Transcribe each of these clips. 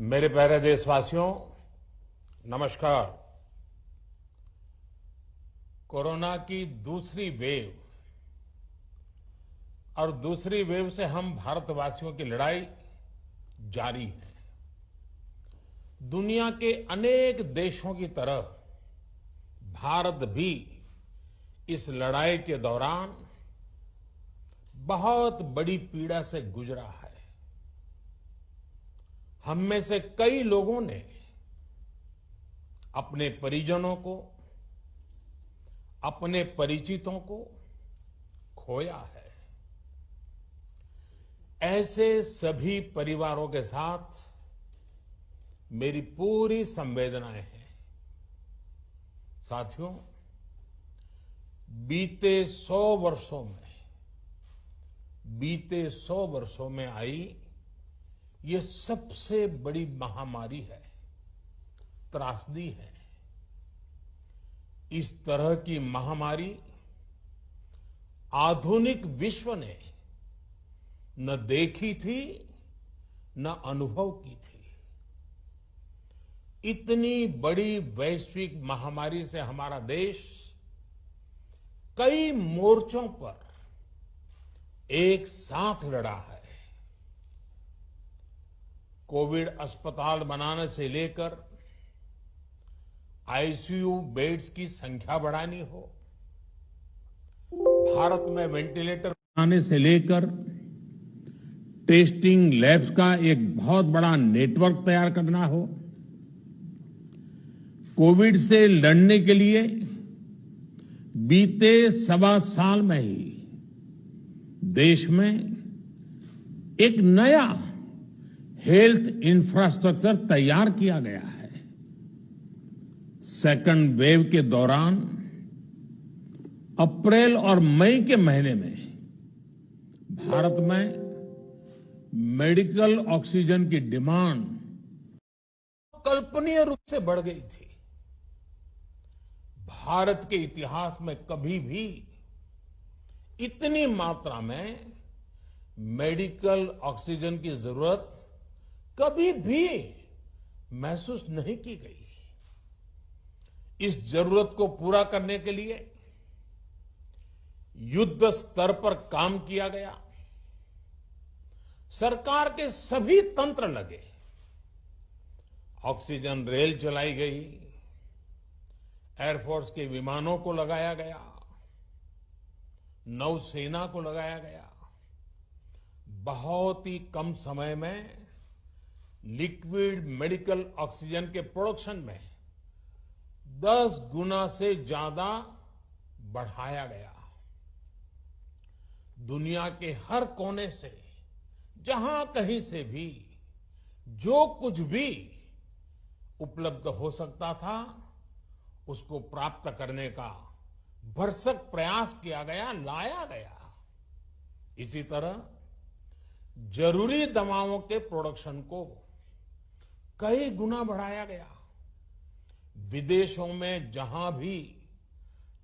मेरे प्यारे देशवासियों, नमस्कार। कोरोना की दूसरी वेव और दूसरी वेव से हम भारतवासियों की लड़ाई जारी है। दुनिया के अनेक देशों की तरह भारत भी इस लड़ाई के दौरान बहुत बड़ी पीड़ा से गुजरा है। हम में से कई लोगों ने अपने परिजनों को, अपने परिचितों को खोया है। ऐसे सभी परिवारों के साथ मेरी पूरी संवेदनाएं हैं। साथियों, बीते 100 वर्षों में आई ये सबसे बड़ी महामारी है, त्रासदी है। इस तरह की महामारी आधुनिक विश्व ने न देखी थी, न अनुभव की थी। इतनी बड़ी वैश्विक महामारी से हमारा देश कई मोर्चों पर एक साथ लड़ा है। कोविड अस्पताल बनाने से लेकर आईसीयू बेड्स की संख्या बढ़ानी हो, भारत में वेंटिलेटर बनाने से लेकर टेस्टिंग लैब्स का एक बहुत बड़ा नेटवर्क तैयार करना हो, कोविड से लड़ने के लिए बीते 1.25 साल में ही देश में एक नया हेल्थ इंफ्रास्ट्रक्चर तैयार किया गया है। सेकंड वेव के दौरान अप्रैल और मई के महीने में भारत में मेडिकल ऑक्सीजन की डिमांड कल्पनीय रूप से बढ़ गई थी। भारत के इतिहास में कभी भी इतनी मात्रा में मेडिकल ऑक्सीजन की जरूरत कभी भी महसूस नहीं की गई। इस जरूरत को पूरा करने के लिए युद्ध स्तर पर काम किया गया। सरकार के सभी तंत्र लगे। ऑक्सीजन रेल चलाई गई, एयरफोर्स के विमानों को लगाया गया, नौसेना को लगाया गया। बहुत ही कम समय में लिक्विड मेडिकल ऑक्सीजन के प्रोडक्शन में 10 गुना से ज्यादा बढ़ाया गया। दुनिया के हर कोने से, जहां कहीं से भी जो कुछ भी उपलब्ध हो सकता था, उसको प्राप्त करने का भरसक प्रयास किया गया, लाया गया। इसी तरह जरूरी दवाओं के प्रोडक्शन को कई गुना बढ़ाया गया। विदेशों में जहां भी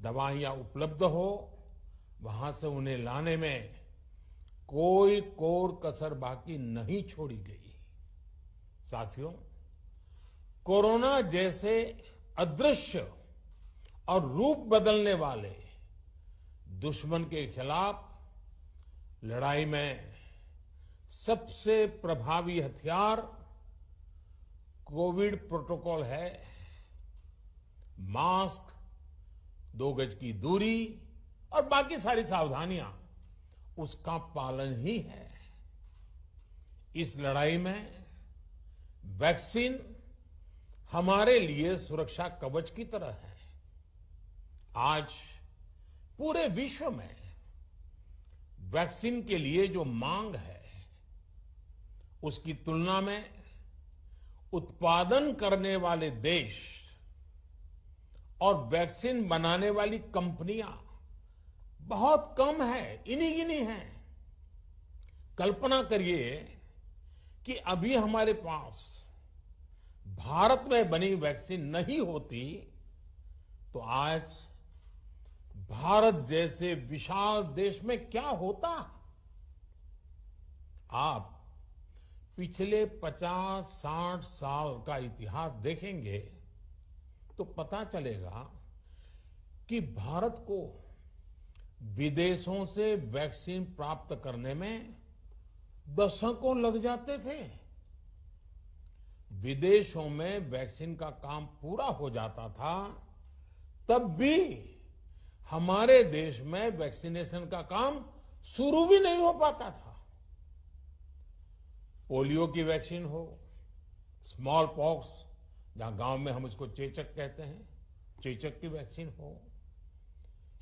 दवाइयां उपलब्ध हो, वहां से उन्हें लाने में कोई कोर कसर बाकी नहीं छोड़ी गई। साथियों, कोरोना जैसे अदृश्य और रूप बदलने वाले दुश्मन के खिलाफ लड़ाई में सबसे प्रभावी हथियार कोविड प्रोटोकॉल है। मास्क, 2 गज की दूरी और बाकी सारी सावधानियां, उसका पालन ही है। इस लड़ाई में वैक्सीन हमारे लिए सुरक्षा कवच की तरह है। आज पूरे विश्व में वैक्सीन के लिए जो मांग है, उसकी तुलना में उत्पादन करने वाले देश और वैक्सीन बनाने वाली कंपनियां बहुत कम है, इन्हीं गिनी हैं। कल्पना करिए कि अभी हमारे पास भारत में बनी वैक्सीन नहीं होती तो आज भारत जैसे विशाल देश में क्या होता। आप पिछले 50-60 साल का इतिहास देखेंगे तो पता चलेगा कि भारत को विदेशों से वैक्सीन प्राप्त करने में दशकों लग जाते थे। विदेशों में वैक्सीन का काम पूरा हो जाता था, तब भी हमारे देश में वैक्सीनेशन का काम शुरू भी नहीं हो पाता था। पोलियो की वैक्सीन हो, स्मॉल पॉक्स, जहां गांव में हम इसको चेचक कहते हैं, चेचक की वैक्सीन हो,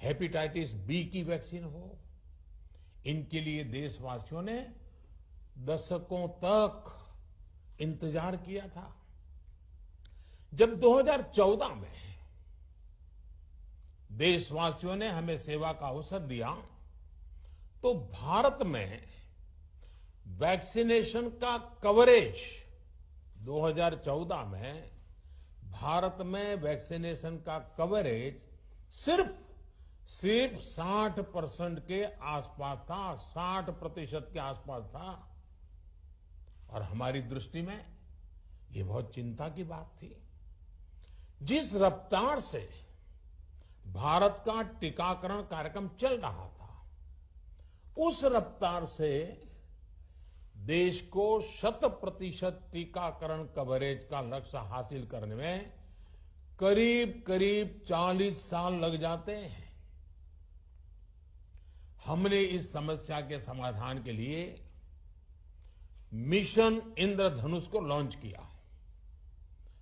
हेपेटाइटिस बी की वैक्सीन हो, इनके लिए देशवासियों ने दशकों तक इंतजार किया था। जब 2014 में देशवासियों ने हमें सेवा का अवसर दिया, तो भारत में वैक्सीनेशन का कवरेज 2014 में भारत में वैक्सीनेशन का कवरेज सिर्फ 60% के आसपास था, 60% के आसपास था। और हमारी दृष्टि में ये बहुत चिंता की बात थी। जिस रफ्तार से भारत का टीकाकरण कार्यक्रम चल रहा था, उस रफ्तार से देश को 100% टीकाकरण कवरेज का लक्ष्य हासिल करने में करीब करीब 40 साल लग जाते हैं। हमने इस समस्या के समाधान के लिए मिशन इंद्रधनुष को लॉन्च किया।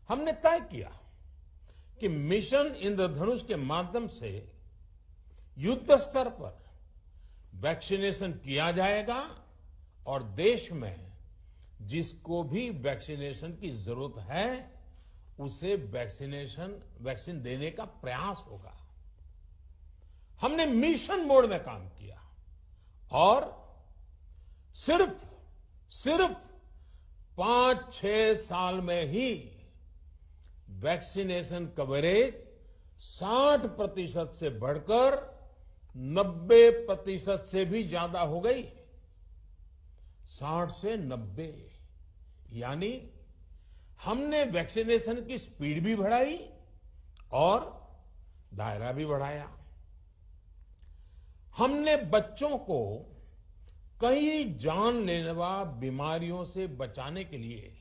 हमने तय किया कि मिशन इंद्रधनुष के माध्यम से युद्ध स्तर पर वैक्सीनेशन किया जाएगा और देश में जिसको भी वैक्सीनेशन की जरूरत है उसे वैक्सीन देने का प्रयास होगा। हमने मिशन मोड में काम किया और सिर्फ 5-6 साल में ही वैक्सीनेशन कवरेज 60% से बढ़कर 90% से भी ज्यादा हो गई। 60 से 90, यानी हमने वैक्सीनेशन की स्पीड भी बढ़ाई और दायरा भी बढ़ाया। हमने बच्चों को कई जानलेवा बीमारियों से बचाने के लिए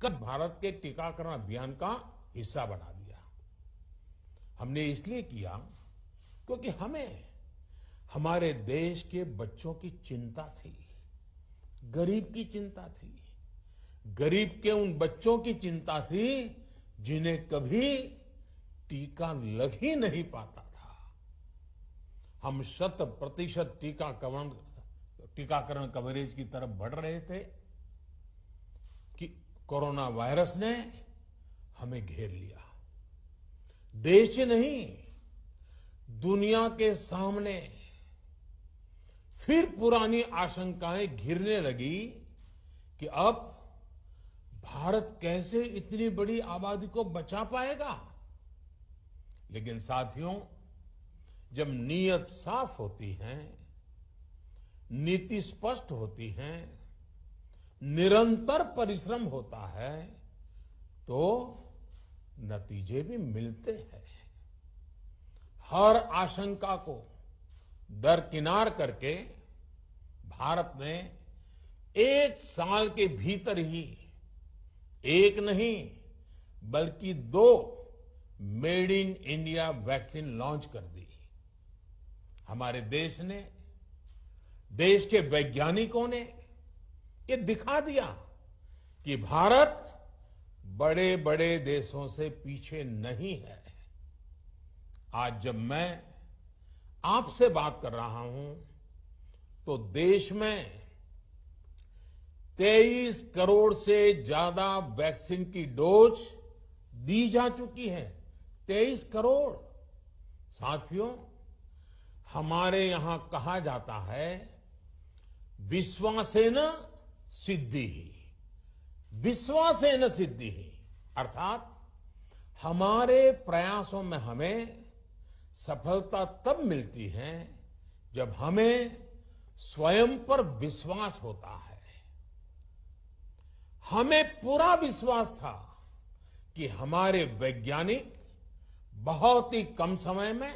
भारत के टीकाकरण अभियान का हिस्सा बना दिया। हमने इसलिए किया क्योंकि हमें हमारे देश के बच्चों की चिंता थी, गरीब की चिंता थी, गरीब के उन बच्चों की चिंता थी जिन्हें कभी टीका लग ही नहीं पाता था। हम 100% टीकाकरण कवरेज की तरफ बढ़ रहे थे कि कोरोना वायरस ने हमें घेर लिया। देश ही नहीं, दुनिया के सामने फिर पुरानी आशंकाएं घिरने लगी कि अब भारत कैसे इतनी बड़ी आबादी को बचा पाएगा। लेकिन साथियों, जब नीयत साफ होती है, नीति स्पष्ट होती है, निरंतर परिश्रम होता है, तो नतीजे भी मिलते हैं। हर आशंका को दरकिनार करके भारत ने 1 साल के भीतर ही एक नहीं बल्कि 2 made in India vaccine launch कर दी। हमारे देश ने, देश के वैज्ञानिकों ने ये दिखा दिया कि भारत बड़े बड़े देशों से पीछे नहीं है। आज जब मैं आपसे बात कर रहा हूं तो देश में 23 करोड़ से ज्यादा वैक्सीन की डोज दी जा चुकी है। 23 करोड़। साथियों, हमारे यहां कहा जाता है, विश्वासेन सिद्धिः, विश्वासेन सिद्धिः, अर्थात हमारे प्रयासों में हमें सफलता तब मिलती है जब हमें स्वयं पर विश्वास होता है। हमें पूरा विश्वास था कि हमारे वैज्ञानिक बहुत ही कम समय में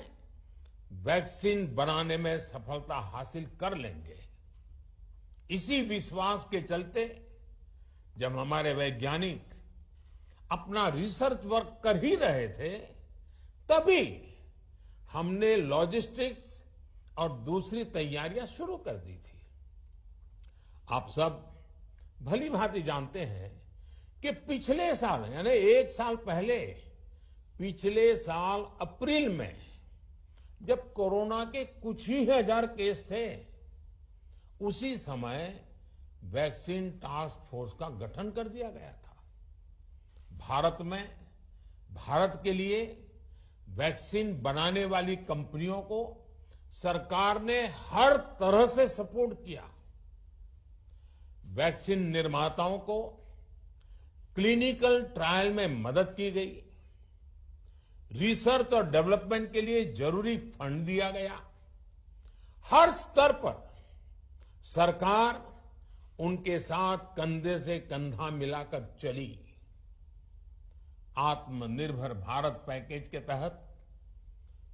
वैक्सीन बनाने में सफलता हासिल कर लेंगे। इसी विश्वास के चलते जब हमारे वैज्ञानिक अपना रिसर्च वर्क कर ही रहे थे, तभी हमने लॉजिस्टिक्स और दूसरी तैयारियां शुरू कर दी थी। आप सब भली भांति जानते हैं कि पिछले साल यानी एक साल पहले, पिछले साल अप्रैल में जब कोरोना के कुछ ही हजार केस थे, उसी समय वैक्सीन टास्क फोर्स का गठन कर दिया गया था। भारत के लिए वैक्सीन बनाने वाली कंपनियों को सरकार ने हर तरह से सपोर्ट किया। वैक्सीन निर्माताओं को क्लिनिकल ट्रायल में मदद की गई, रिसर्च और डेवलपमेंट के लिए जरूरी फंड दिया गया। हर स्तर पर सरकार उनके साथ कंधे से कंधा मिलाकर चली। आत्मनिर्भर भारत पैकेज के तहत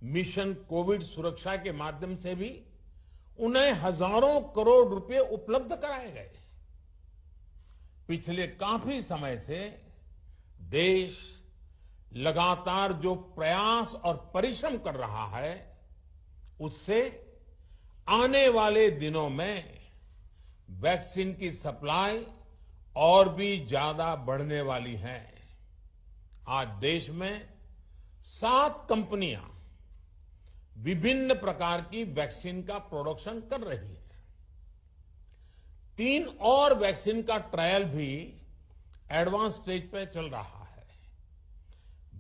मिशन कोविड सुरक्षा के माध्यम से भी उन्हें हजारों करोड़ रुपए उपलब्ध कराए गए। पिछले काफी समय से देश लगातार जो प्रयास और परिश्रम कर रहा है, उससे आने वाले दिनों में वैक्सीन की सप्लाई और भी ज्यादा बढ़ने वाली है। आज देश में 7 कंपनियां विभिन्न प्रकार की वैक्सीन का प्रोडक्शन कर रही है। 3 और वैक्सीन का ट्रायल भी एडवांस स्टेज पे चल रहा है।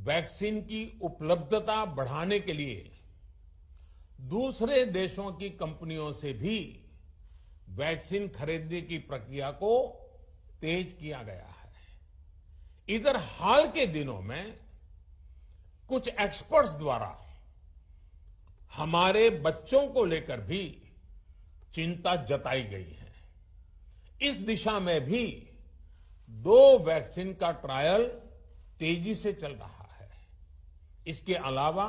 वैक्सीन की उपलब्धता बढ़ाने के लिए दूसरे देशों की कंपनियों से भी वैक्सीन खरीदने की प्रक्रिया को तेज किया गया है। इधर हाल के दिनों में कुछ एक्सपर्ट्स द्वारा हमारे बच्चों को लेकर भी चिंता जताई गई है। इस दिशा में भी 2 वैक्सीन का ट्रायल तेजी से चल रहा है। इसके अलावा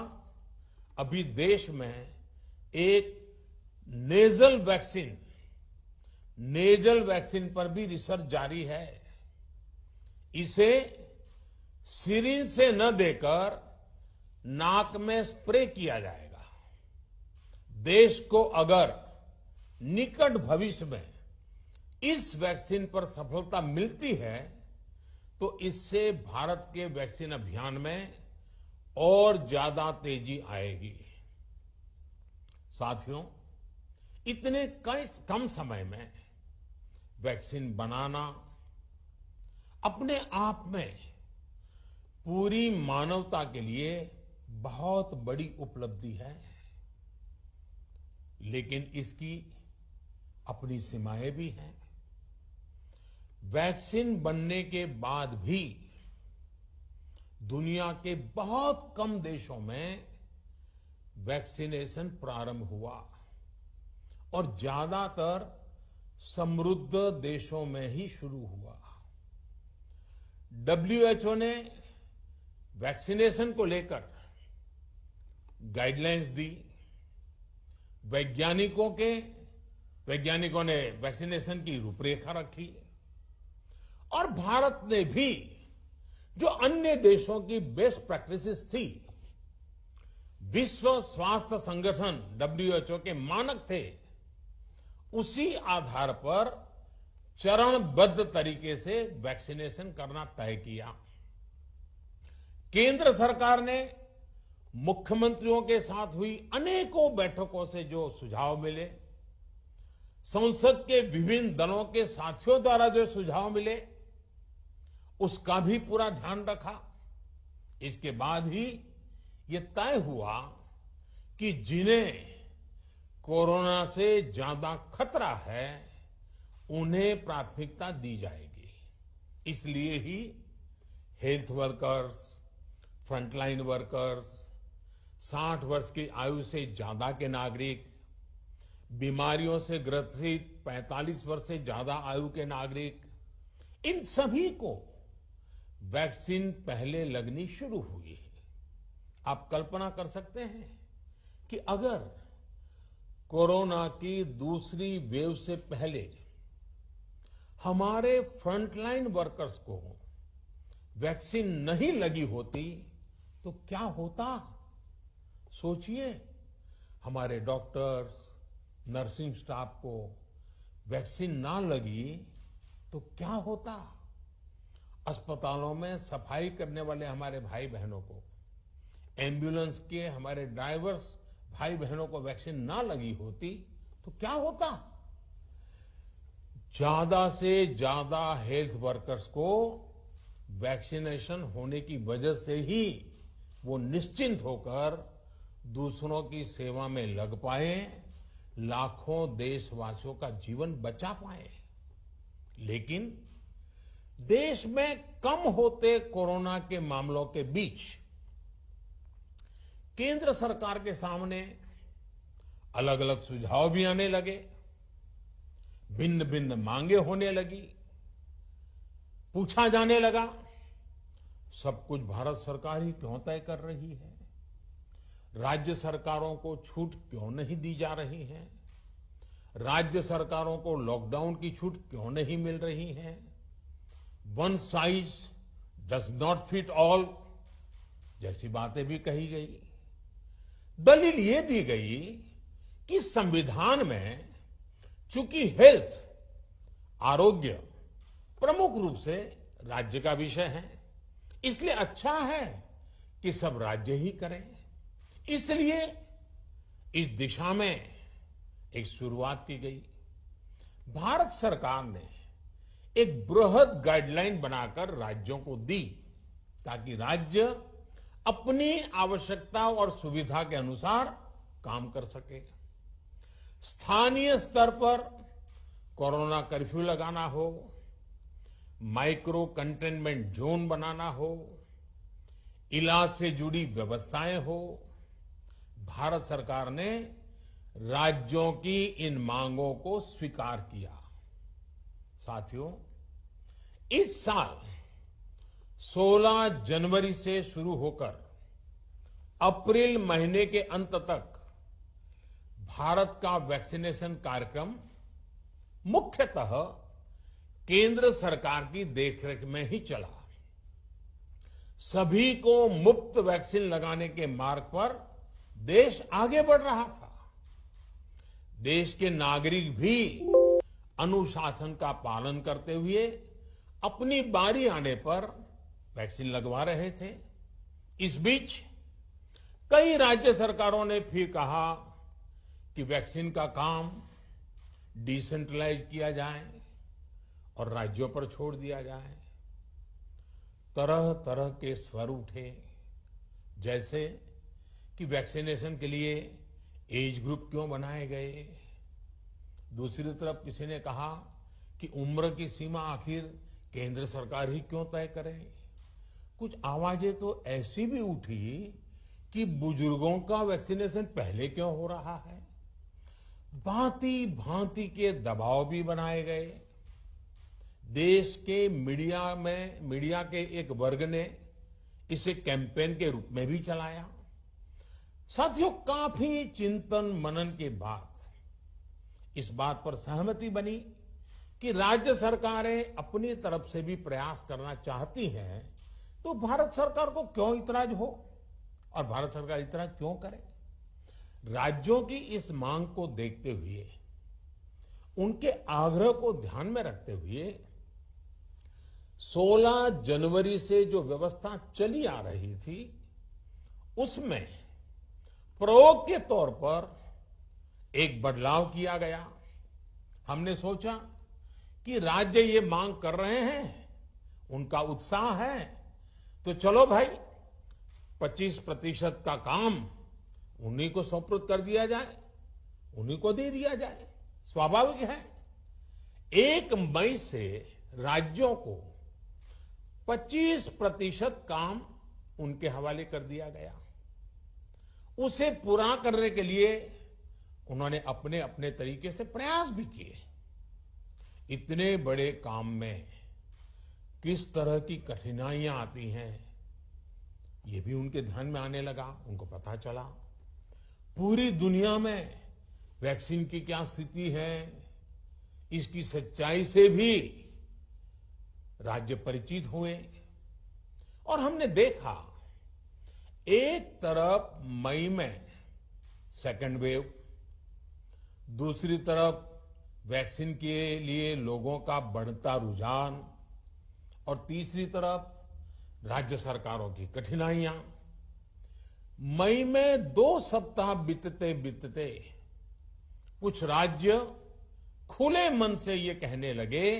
अभी देश में एक नेजल वैक्सीन पर भी रिसर्च जारी है। इसे सिरिंज से न देकर नाक में स्प्रे किया जाएगा। देश को अगर निकट भविष्य में इस वैक्सीन पर सफलता मिलती है, तो इससे भारत के वैक्सीन अभियान में और ज्यादा तेजी आएगी। साथियों, इतने कम समय में वैक्सीन बनाना अपने आप में पूरी मानवता के लिए बहुत बड़ी उपलब्धि है, लेकिन इसकी अपनी सीमाएं भी हैं। वैक्सीन बनने के बाद भी दुनिया के बहुत कम देशों में वैक्सीनेशन प्रारंभ हुआ और ज्यादातर समृद्ध देशों में ही शुरू हुआ। WHO ने वैक्सीनेशन को लेकर गाइडलाइंस दी। वैज्ञानिकों ने वैक्सीनेशन की रूपरेखा रखी और भारत ने भी जो अन्य देशों की बेस्ट प्रैक्टिसेस थी, विश्व स्वास्थ्य संगठन WHO के मानक थे, उसी आधार पर चरणबद्ध तरीके से वैक्सीनेशन करना तय किया। केंद्र सरकार ने मुख्यमंत्रियों के साथ हुई अनेकों बैठकों से जो सुझाव मिले, संसद के विभिन्न दलों के साथियों द्वारा जो सुझाव मिले, उसका भी पूरा ध्यान रखा। इसके बाद ही ये तय हुआ कि जिन्हें कोरोना से ज्यादा खतरा है, उन्हें प्राथमिकता दी जाएगी। इसलिए ही हेल्थ वर्कर्स, फ्रंटलाइन वर्कर्स, 60 वर्ष की आयु से ज्यादा के नागरिक, बीमारियों से ग्रसित 45 वर्ष से ज्यादा आयु के नागरिक, इन सभी को वैक्सीन पहले लगनी शुरू हुई है। आप कल्पना कर सकते हैं कि अगर कोरोना की दूसरी वेव से पहले हमारे फ्रंटलाइन वर्कर्स को वैक्सीन नहीं लगी होती तो क्या होता। सोचिए, हमारे डॉक्टर्स, नर्सिंग स्टाफ को वैक्सीन ना लगी तो क्या होता। अस्पतालों में सफाई करने वाले हमारे भाई बहनों को, एम्बुलेंस के हमारे ड्राइवर्स भाई बहनों को वैक्सीन ना लगी होती तो क्या होता। ज्यादा से ज्यादा हेल्थ वर्कर्स को वैक्सीनेशन होने की वजह से ही वो निश्चिंत होकर दूसरों की सेवा में लग पाए, लाखों देशवासियों का जीवन बचा पाए। लेकिन देश में कम होते कोरोना के मामलों के बीच केंद्र सरकार के सामने अलग अलग सुझाव भी आने लगे, भिन्न भिन्न मांगे होने लगी। पूछा जाने लगा, सब कुछ भारत सरकार ही क्यों तय कर रही है, राज्य सरकारों को छूट क्यों नहीं दी जा रही है, राज्य सरकारों को लॉकडाउन की छूट क्यों नहीं मिल रही है, one size does not fit all जैसी बातें भी कही गई। दलील ये दी गई कि संविधान में चूंकि हेल्थ, आरोग्य प्रमुख रूप से राज्य का विषय है, इसलिए अच्छा है कि सब राज्य ही करें। इसलिए इस दिशा में एक शुरुआत की गई। भारत सरकार ने एक बृहद गाइडलाइन बनाकर राज्यों को दी ताकि राज्य अपनी आवश्यकता और सुविधा के अनुसार काम कर सके। स्थानीय स्तर पर कोरोना कर्फ्यू लगाना हो, माइक्रो कंटेनमेंट जोन बनाना हो, इलाज से जुड़ी व्यवस्थाएं हो, भारत सरकार ने राज्यों की इन मांगों को स्वीकार किया। साथियों, इस साल 16 जनवरी से शुरू होकर अप्रैल महीने के अंत तक भारत का वैक्सीनेशन कार्यक्रम मुख्यतः केंद्र सरकार की देखरेख में ही चला। सभी को मुफ्त वैक्सीन लगाने के मार्ग पर देश आगे बढ़ रहा था। देश के नागरिक भी अनुशासन का पालन करते हुए अपनी बारी आने पर वैक्सीन लगवा रहे थे। इस बीच कई राज्य सरकारों ने फिर कहा कि वैक्सीन का काम डिसेंट्रलाइज किया जाए और राज्यों पर छोड़ दिया जाए। तरह तरह के स्वर उठे, जैसे कि वैक्सीनेशन के लिए एज ग्रुप क्यों बनाए गए। दूसरी तरफ किसी ने कहा कि उम्र की सीमा आखिर केंद्र सरकार ही क्यों तय करे। कुछ आवाजें तो ऐसी भी उठी कि बुजुर्गों का वैक्सीनेशन पहले क्यों हो रहा है। भांति भांति के दबाव भी बनाए गए। देश के मीडिया के एक वर्ग ने इसे कैंपेन के रूप में भी चलाया। साथियों, काफी चिंतन मनन के बाद इस बात पर सहमति बनी कि राज्य सरकारें अपनी तरफ से भी प्रयास करना चाहती हैं, तो भारत सरकार को क्यों इतराज हो और भारत सरकार इतराज क्यों करे। राज्यों की इस मांग को देखते हुए, उनके आग्रह को ध्यान में रखते हुए 16 जनवरी से जो व्यवस्था चली आ रही थी, उसमें प्रयोग के तौर पर एक बदलाव किया गया। हमने सोचा कि राज्य ये मांग कर रहे हैं, उनका उत्साह है, तो चलो भाई 25% का काम उन्हीं को सुपुर्द कर दिया जाए, उन्हीं को दे दिया जाए। स्वाभाविक है 1 मई से राज्यों को 25% काम उनके हवाले कर दिया गया। उसे पूरा करने के लिए उन्होंने अपने अपने तरीके से प्रयास भी किए। इतने बड़े काम में किस तरह की कठिनाइयां आती हैं, ये भी उनके ध्यान में आने लगा। उनको पता चला पूरी दुनिया में वैक्सीन की क्या स्थिति है, इसकी सच्चाई से भी राज्य परिचित हुए। और हमने देखा, एक तरफ मई में सेकेंड वेव, दूसरी तरफ वैक्सीन के लिए लोगों का बढ़ता रुझान, और तीसरी तरफ राज्य सरकारों की कठिनाइयां। मई में 2 सप्ताह बीतते बीतते कुछ राज्य खुले मन से ये कहने लगे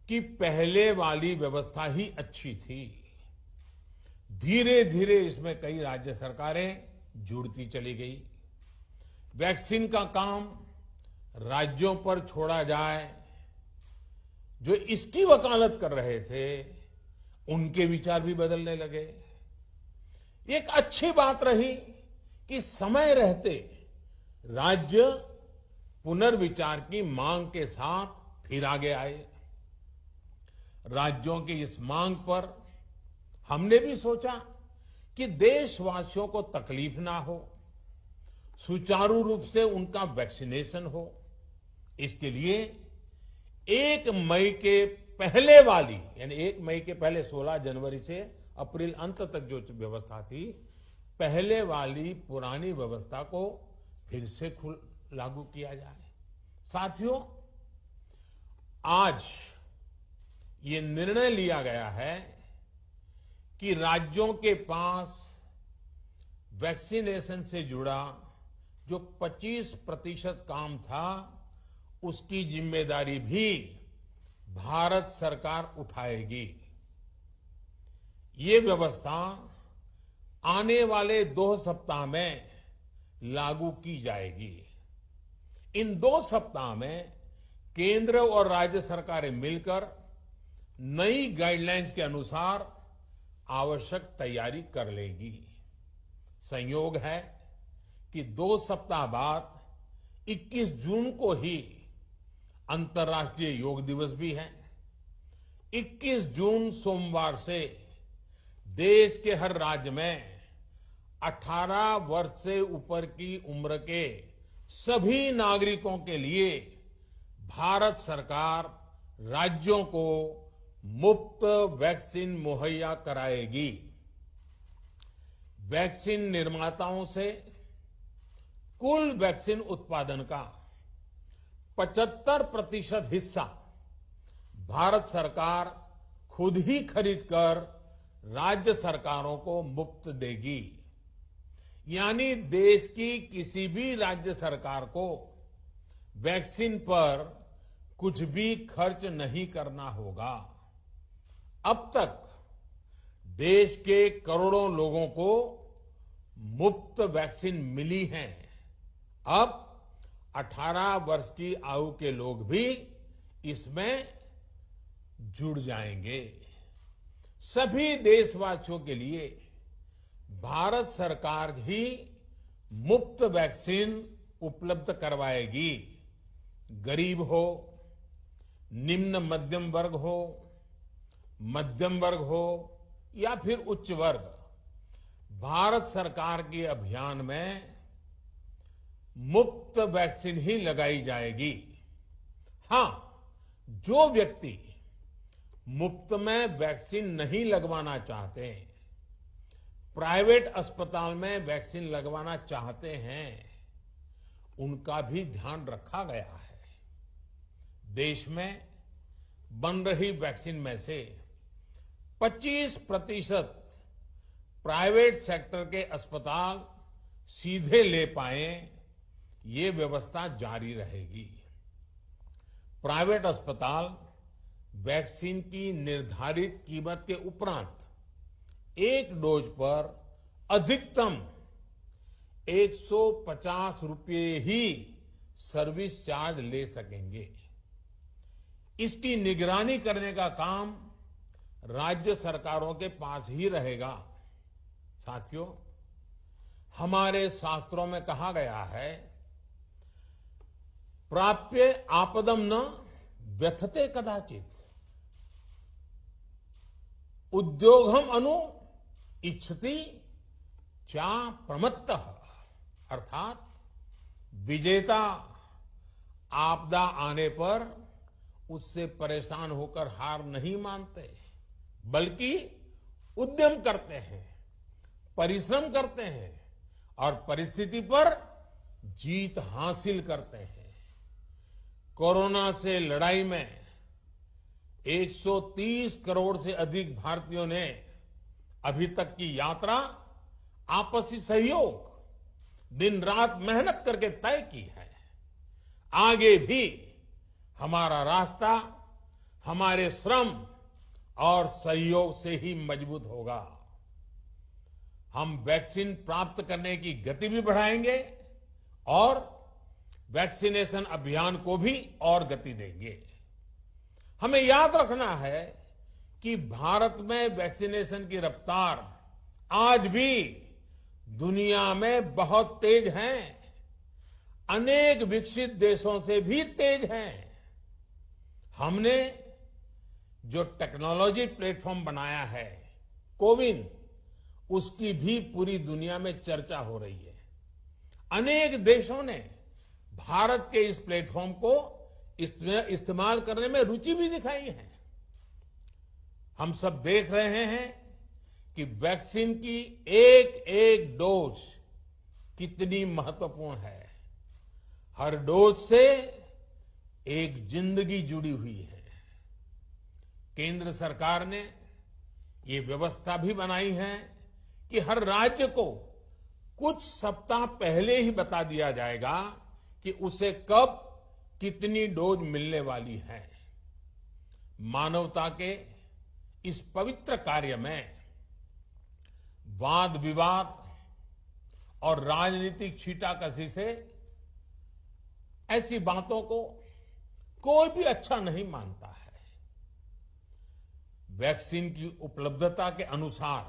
कि पहले वाली व्यवस्था ही अच्छी थी। धीरे धीरे इसमें कई राज्य सरकारें जुड़ती चली गई। वैक्सीन का काम राज्यों पर छोड़ा जाए, जो इसकी वकालत कर रहे थे उनके विचार भी बदलने लगे। एक अच्छी बात रही कि समय रहते राज्य पुनर्विचार की मांग के साथ फिर आगे आए। राज्यों की इस मांग पर हमने भी सोचा कि देशवासियों को तकलीफ ना हो, सुचारू रूप से उनका वैक्सीनेशन हो। इसके लिए 1 मई के पहले वाली, यानी 1 मई के पहले 16 जनवरी से अप्रैल अंत तक जो व्यवस्था थी, पहले वाली पुरानी व्यवस्था को फिर से लागू किया जाए। साथियों, आज ये निर्णय लिया गया है कि राज्यों के पास वैक्सीनेशन से जुड़ा जो 25% काम था, उसकी जिम्मेदारी भी भारत सरकार उठाएगी। ये व्यवस्था आने वाले 2 सप्ताह में लागू की जाएगी। इन 2 सप्ताह में केंद्र और राज्य सरकारें मिलकर नई गाइडलाइंस के अनुसार आवश्यक तैयारी कर लेगी। संयोग है कि 2 सप्ताह बाद 21 जून को ही अंतर्राष्ट्रीय योग दिवस भी है। 21 जून सोमवार से देश के हर राज्य में 18 वर्ष से ऊपर की उम्र के सभी नागरिकों के लिए भारत सरकार राज्यों को मुफ्त वैक्सीन मुहैया कराएगी। वैक्सीन निर्माताओं से कुल वैक्सीन उत्पादन का 75% हिस्सा भारत सरकार खुद ही खरीदकर राज्य सरकारों को मुफ्त देगी। यानी देश की किसी भी राज्य सरकार को वैक्सीन पर कुछ भी खर्च नहीं करना होगा। अब तक देश के करोड़ों लोगों को मुफ्त वैक्सीन मिली है। अब 18 वर्ष की आयु के लोग भी इसमें जुड़ जाएंगे। सभी देशवासियों के लिए भारत सरकार ही मुफ्त वैक्सीन उपलब्ध करवाएगी। गरीब हो, निम्न मध्यम वर्ग हो, मध्यम वर्ग हो या फिर उच्च वर्ग, भारत सरकार के अभियान में मुफ्त वैक्सीन ही लगाई जाएगी। हां, जो व्यक्ति मुफ्त में वैक्सीन नहीं लगवाना चाहते, प्राइवेट अस्पताल में वैक्सीन लगवाना चाहते हैं, उनका भी ध्यान रखा गया है। देश में बन रही वैक्सीन में से 25% प्राइवेट सेक्टर के अस्पताल सीधे ले पाए, ये व्यवस्था जारी रहेगी। प्राइवेट अस्पताल वैक्सीन की निर्धारित कीमत के उपरांत एक डोज पर अधिकतम 150 रुपये ही सर्विस चार्ज ले सकेंगे। इसकी निगरानी करने का काम राज्य सरकारों के पास ही रहेगा। साथियों, हमारे शास्त्रों में कहा गया है, प्राप्य आपदम न व्यथते कदाचित। उद्योगम अनु इच्छति चा प्रमत्तः, अर्थात विजेता आपदा आने पर उससे परेशान होकर हार नहीं मानते, बल्कि उद्यम करते हैं, परिश्रम करते हैं और परिस्थिति पर जीत हासिल करते हैं। कोरोना से लड़ाई में 130 करोड़ से अधिक भारतीयों ने अभी तक की यात्रा आपसी सहयोग, दिन रात मेहनत करके तय की है। आगे भी हमारा रास्ता हमारे श्रम और सहयोग से ही मजबूत होगा। हम वैक्सीन प्राप्त करने की गति भी बढ़ाएंगे और वैक्सीनेशन अभियान को भी और गति देंगे। हमें याद रखना है कि भारत में वैक्सीनेशन की रफ्तार आज भी दुनिया में बहुत तेज है, अनेक विकसित देशों से भी तेज है। हमने जो टेक्नोलॉजी प्लेटफॉर्म बनाया है कोविन, उसकी भी पूरी दुनिया में चर्चा हो रही है। अनेक देशों ने भारत के इस प्लेटफॉर्म को इस्तेमाल करने में रुचि भी दिखाई है। हम सब देख रहे हैं कि वैक्सीन की एक एक डोज कितनी महत्वपूर्ण है। हर डोज से एक जिंदगी जुड़ी हुई है। केंद्र सरकार ने ये व्यवस्था भी बनाई है कि हर राज्य को कुछ सप्ताह पहले ही बता दिया जाएगा कि उसे कब कितनी डोज मिलने वाली है। मानवता के इस पवित्र कार्य में वाद विवाद और राजनीतिक छींटाकशी से ऐसी बातों को कोई भी अच्छा नहीं मानता है। वैक्सीन की उपलब्धता के अनुसार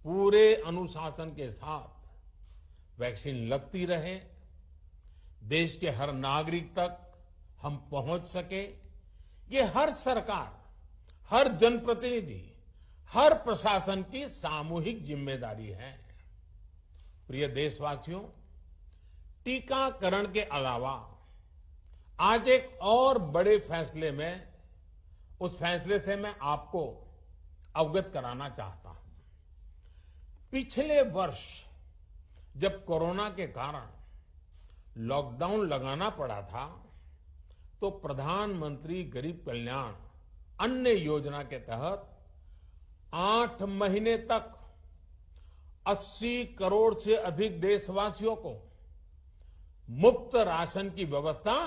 पूरे अनुशासन के साथ वैक्सीन लगती रहे, देश के हर नागरिक तक हम पहुंच सके, ये हर सरकार, हर जनप्रतिनिधि, हर प्रशासन की सामूहिक जिम्मेदारी है। प्रिय देशवासियों, टीकाकरण के अलावा आज एक और बड़े फैसले में, उस फैसले से मैं आपको अवगत कराना चाहता हूं। पिछले वर्ष जब कोरोना के कारण लॉकडाउन लगाना पड़ा था, तो प्रधानमंत्री गरीब कल्याण अन्न योजना के तहत 8 महीने तक 80 करोड़ से अधिक देशवासियों को मुफ्त राशन की व्यवस्था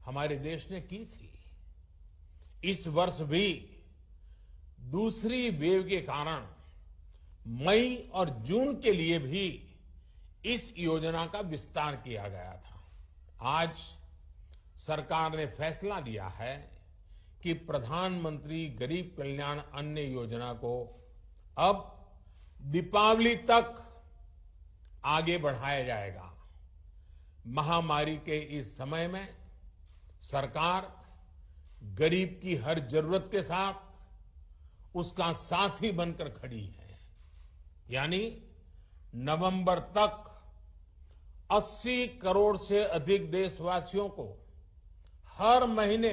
हमारे देश ने की थी। इस वर्ष भी दूसरी वेव के कारण मई और जून के लिए भी इस योजना का विस्तार किया गया था। आज सरकार ने फैसला लिया है कि प्रधानमंत्री गरीब कल्याण अन्न योजना को अब दीपावली तक आगे बढ़ाया जाएगा। महामारी के इस समय में सरकार गरीब की हर जरूरत के साथ उसका साथी बनकर खड़ी है। यानी नवंबर तक 80 करोड़ से अधिक देशवासियों को हर महीने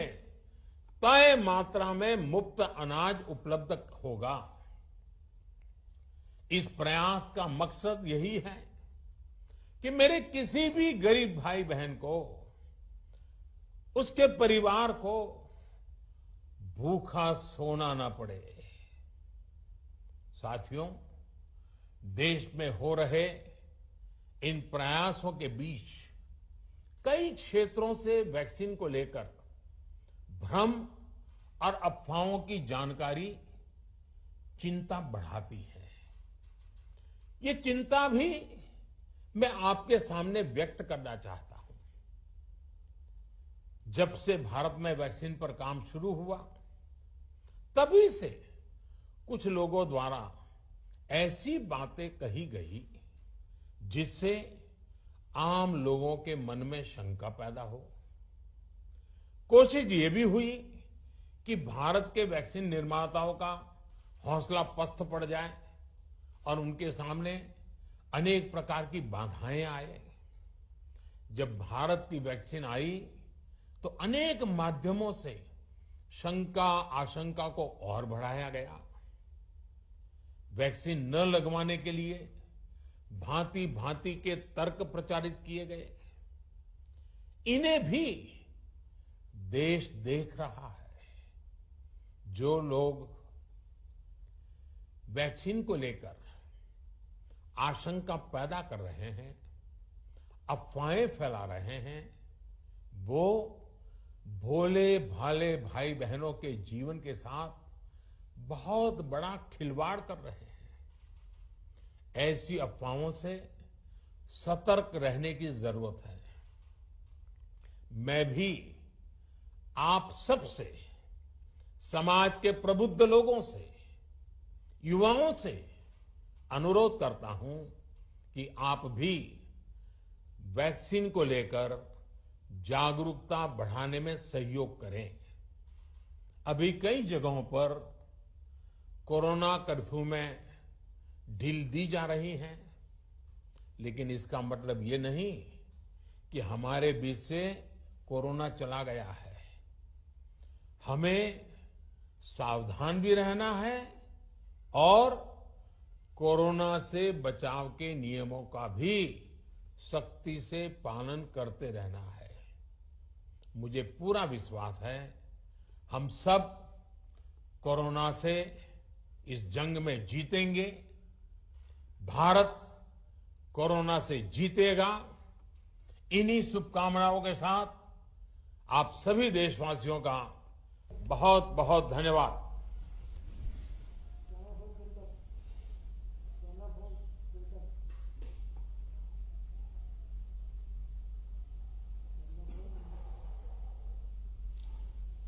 तय मात्रा में मुफ्त अनाज उपलब्ध होगा। इस प्रयास का मकसद यही है कि मेरे किसी भी गरीब भाई बहन को, उसके परिवार को भूखा सोना ना पड़े। साथियों, देश में हो रहे इन प्रयासों के बीच कई क्षेत्रों से वैक्सीन को लेकर भ्रम और अफवाहों की जानकारी चिंता बढ़ाती है। ये चिंता भी मैं आपके सामने व्यक्त करना चाहता हूं। जब से भारत में वैक्सीन पर काम शुरू हुआ, तभी से कुछ लोगों द्वारा ऐसी बातें कही गई जिससे आम लोगों के मन में शंका पैदा हो। कोशिश ये भी हुई कि भारत के वैक्सीन निर्माताओं का हौसला पस्त पड़ जाए और उनके सामने अनेक प्रकार की बाधाएं आए। जब भारत की वैक्सीन आई तो अनेक माध्यमों से शंका आशंका को और बढ़ाया गया। वैक्सीन न लगवाने के लिए भांति भांति के तर्क प्रचारित किए गए। इन्हें भी देश देख रहा है। जो लोग वैक्सीन को लेकर आशंका पैदा कर रहे हैं, अफवाहें फैला रहे हैं, वो भोले भाले भाई बहनों के जीवन के साथ बहुत बड़ा खिलवाड़ कर रहे हैं। ऐसी अफवाहों से सतर्क रहने की जरूरत है। मैं भी आप सबसे, समाज के प्रबुद्ध लोगों से, युवाओं से अनुरोध करता हूं कि आप भी वैक्सीन को लेकर जागरूकता बढ़ाने में सहयोग करें। अभी कई जगहों पर कोरोना कर्फ्यू में ढील दी जा रही है, लेकिन इसका मतलब ये नहीं कि हमारे बीच से कोरोना चला गया है। हमें सावधान भी रहना है और कोरोना से बचाव के नियमों का भी सख्ती से पालन करते रहना है। मुझे पूरा विश्वास है हम सब कोरोना से इस जंग में जीतेंगे। भारत कोरोना से जीतेगा। इन्हीं शुभकामनाओं के साथ आप सभी देशवासियों का बहुत बहुत धन्यवाद।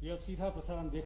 ये अब सीधा प्रसारण देख